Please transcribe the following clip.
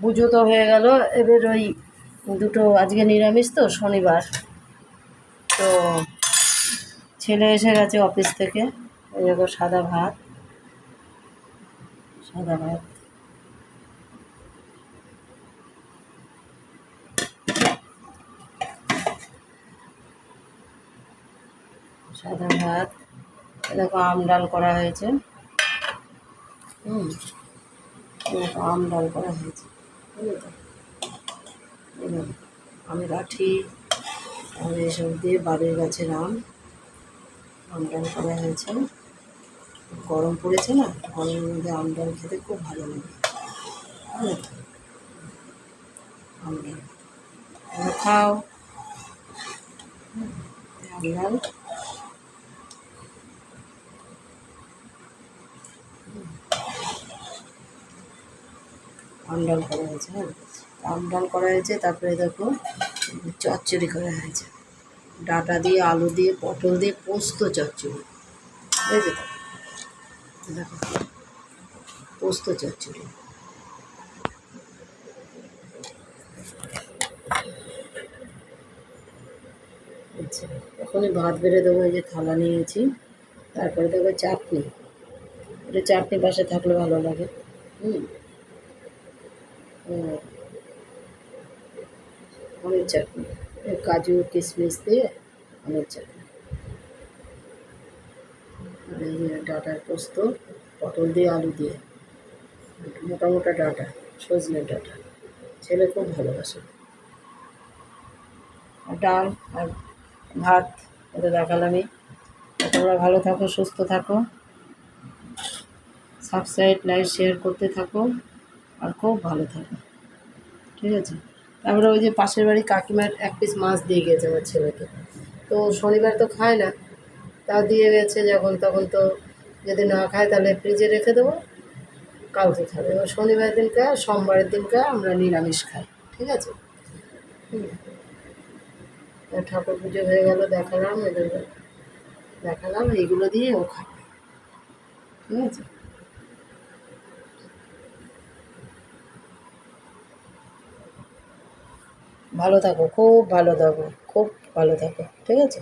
পুজো তো হয়ে গেল, এবার ওই দুটো আজকে নিরামিষ তো শনিবার, তো ছেলে এসে গেছে অফিস থেকে। ওই দেখো সাদা ভাত, সাদা ভাত, সাদা ভাত, দেখো আম ডাল করা হয়েছে। দেখো আম ডাল করা হয়েছে, আমের আঠি আর এসব দিয়ে বাড়ির গাছের আম ডাল করা হয়েছে। গরম পড়েছে না, গরমের মধ্যে আম ডাল খেতে খুব ভালো লাগে। আম ডাল খাও, আম ডাল। আম ডাল করা হয়েছে, আম ডাল করা হয়েছে। তারপরে দেখো চচ্চড়ি করা হয়েছে, ডাঁটা দিয়ে, আলু দিয়ে, পটল দিয়ে পোস্ত চচ্চড়ি, বুঝেছো তো? দেখো পোস্ত চচ্চড়ি। আচ্ছা, এখনই ভাত বেড়ে দেবো, এই যে থালা নিয়েছি। তারপরে দেখো চাটনি, এটা চাটনি পাশে থাকলে ভালো লাগে। হুম, আমের চাটনি, কাজু কিশমিশ দিয়ে আমের চাটনি। আর এই যে ডাঁটার পোস্ত, পটল দিয়ে, আলু দিয়ে, মোটা মোটা ডাঁটা, সজনের ডাঁটা, ছেলে খুব ভালোবাসে। আর ডাল আর ভাত, এটা দেখালামই। তোমরা ভালো থাকো, সুস্থ থাকো, সাবস্ক্রাইব, লাইক, শেয়ার করতে থাকো, আর খুব ভালো থাকো, ঠিক আছে? তারপরে ওই যে পাশের বাড়ি কাকিমার 1 পিস মাছ দিয়ে গেছে আমার ছেলেকে, তো শনিবার তো খায় না, তা দিয়ে গেছে যখন তখন, তো যদি না খায় তাহলে ফ্রিজে রেখে দেবো, কালকে খাবে। এবার শনিবার দিনকে, সোমবারের দিনকে আমরা নিরামিষ খাই, ঠিক আছে? ঠাকুর পুজো হয়ে গেল, দেখালাম, এদের দেখালাম, এইগুলো দিয়ে ও খাবে, ঠিক আছে? ভালো থাকো, খুব ভালো থাকো, খুব ভালো থাকো, ঠিক আছে?